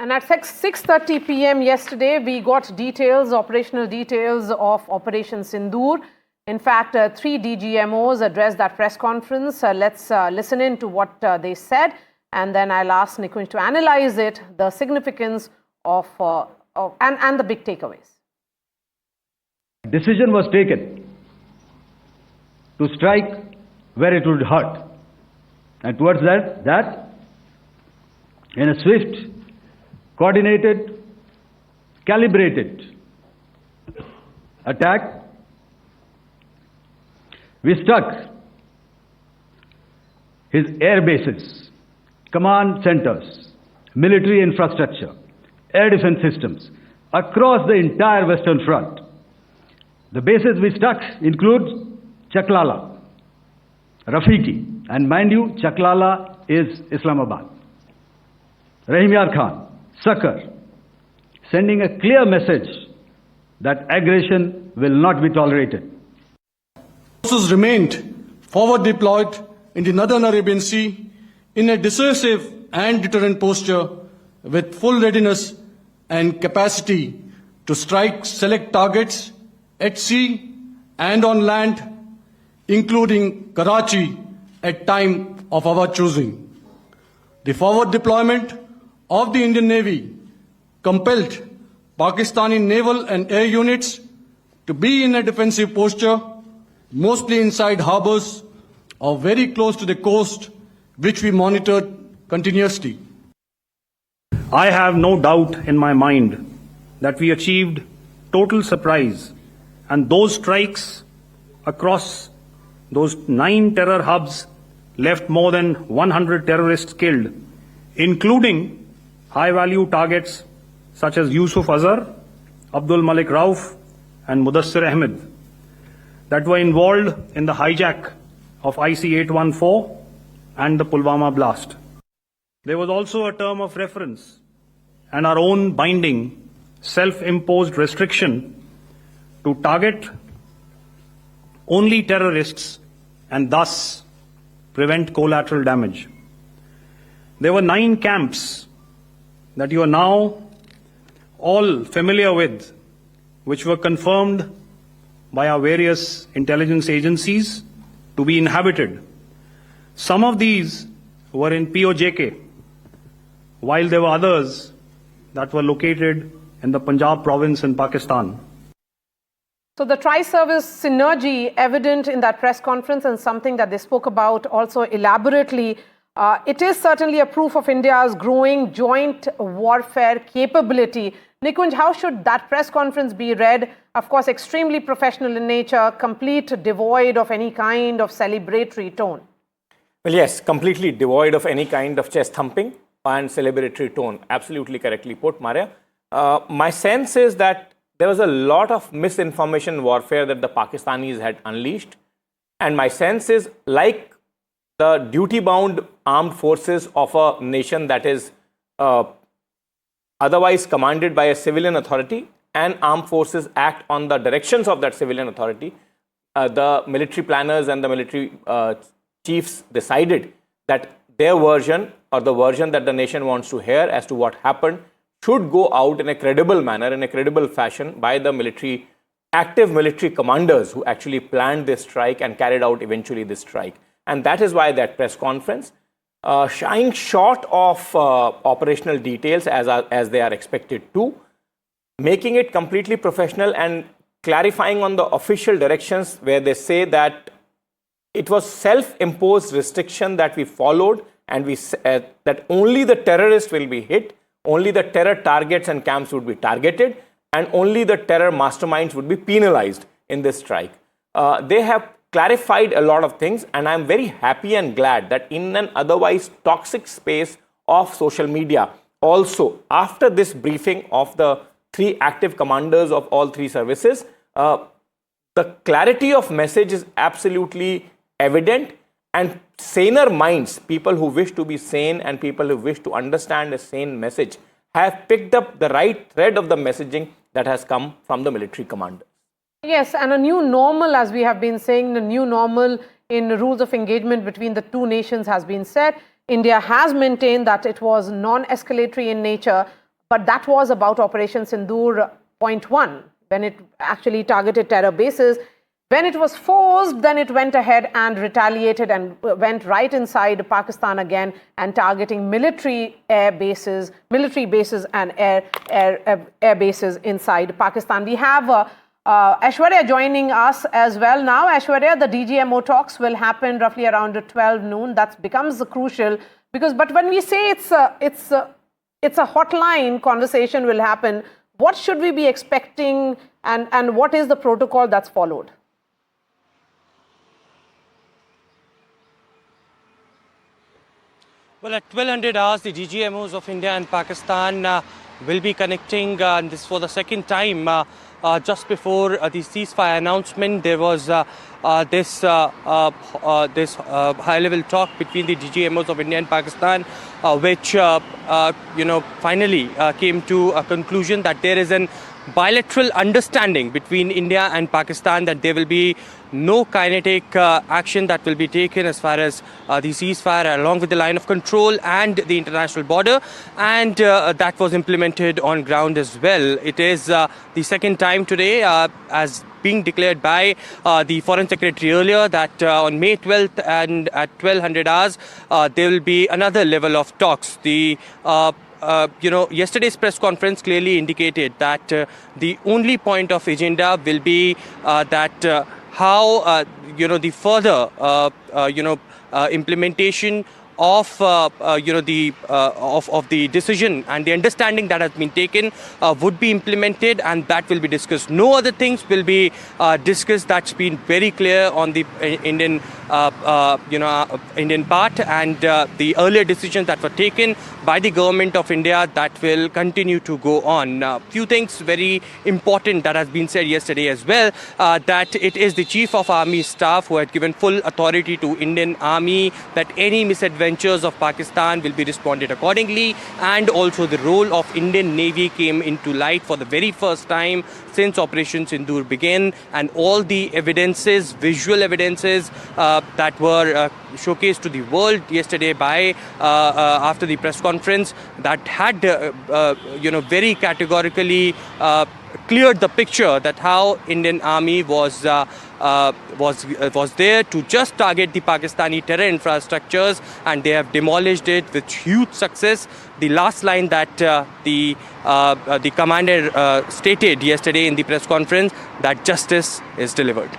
And at 6:30 p.m. yesterday, we got details, operational details of Operation Sindoor. In fact, 3 DGMOs addressed that press conference. Let's listen in to what they said, and then I'll ask Nikunj to analyze it, the significance and the big takeaways. Decision was taken to strike where it would hurt, and towards that in a swift, coordinated, calibrated attack, we struck his air bases, command centers, military infrastructure, air defense systems across the entire Western Front. The bases we struck include Chaklala, Rafiki, and mind you, Chaklala is Islamabad. Rahim Yar Khan, Sakar, sending a clear message that aggression will not be tolerated. Forces remained forward deployed in the northern Arabian Sea in a decisive and deterrent posture with full readiness and capacity to strike select targets at sea and on land, including Karachi at time of our choosing. The forward deployment of the Indian Navy compelled Pakistani naval and air units to be in a defensive posture, mostly inside harbours or very close to the coast, which we monitored continuously. I have no doubt in my mind that we achieved total surprise, and those strikes across those 9 terror hubs left more than 100 terrorists killed, including high-value targets such as Yusuf Azhar, Abdul Malik Rauf, and Mudassir Ahmed that were involved in the hijack of IC-814 and the Pulwama blast. There was also a term of reference and our own binding, self-imposed restriction to target only terrorists and thus prevent collateral damage. There were 9 camps that you are now all familiar with, which were confirmed by our various intelligence agencies to be inhabited. Some of these were in POJK, while there were others that were located in the Punjab province in Pakistan. So the tri-service synergy evident in that press conference, and something that they spoke about also elaborately, it is certainly a proof of India's growing joint warfare capability. Nikunj, how should that press conference be read? Of course, extremely professional in nature, complete devoid of any kind of celebratory tone. Well, yes, completely devoid of any kind of chest thumping and celebratory tone. Absolutely correctly put, Maria. My sense is that there was a lot of misinformation warfare that the Pakistanis had unleashed. And my sense is, like the duty-bound armed forces of a nation that is otherwise commanded by a civilian authority, and armed forces act on the directions of that civilian authority, the military planners and the military chiefs decided that their version, or the version that the nation wants to hear as to what happened, should go out in a credible manner, in a credible fashion by the military, active military commanders who actually planned this strike and carried out eventually this strike. And that is why that press conference, shying short of operational details as they are expected to, making it completely professional and clarifying on the official directions where they say that it was self-imposed restriction that we followed, and we that only the terrorists will be hit, only the terror targets and camps would be targeted, and only the terror masterminds would be penalized in this strike. They have clarified a lot of things, and I'm very happy and glad that in an otherwise toxic space of social media, also after this briefing of the 3 active commanders of all 3 services, the clarity of message is absolutely evident, and saner minds, people who wish to be sane and people who wish to understand a sane message, have picked up the right thread of the messaging that has come from the military commanders. Yes, and a new normal, as we have been saying, the new normal in rules of engagement between the 2 nations has been set. India has maintained that it was non-escalatory in nature. but that was about Operation Sindoor point 1, when it actually targeted terror bases. When it was forced, then it went ahead and retaliated and went right inside Pakistan again and targeting military bases and air bases inside Pakistan. We have Aishwarya joining us as well now. Aishwarya, the DGMO talks will happen roughly around 12 noon. That becomes crucial but when we say it's a hotline conversation will happen, what should we be expecting and what is the protocol that's followed? Well, at 1200 hours, the DGMOs of India and Pakistan will be connecting, and this for the second time. Just before the ceasefire announcement, there was this high-level talk between the DGMOs of India and Pakistan, which finally came to a conclusion that there is an bilateral understanding between India and Pakistan that there will be no kinetic action that will be taken as far as the ceasefire along with the line of control and the international border, and that was implemented on ground as well. It is the second time today, as being declared by the Foreign Secretary earlier, that on May 12th and at 1200 hours there will be another level of talks. The yesterday's press conference clearly indicated that the only point of agenda will be that how the further implementation of the decision and the understanding that has been taken would be implemented, and that will be discussed. No other things will be discussed. That's been very clear on the Indian part, and the earlier decisions that were taken by the government of India that will continue to go on. Few things very important that has been said yesterday as well, that it is the Chief of Army Staff who had given full authority to Indian Army that any misadventures of Pakistan will be responded accordingly, and also the role of Indian Navy came into light for the very first time since Operation Sindoor began, and all the evidences, visual evidences that were showcased to the world yesterday by after the press conference that had very categorically cleared the picture that how Indian Army was there to just target the Pakistani terror infrastructures, and they have demolished it with huge success. The last line that the commander stated yesterday in the press conference, that justice is delivered.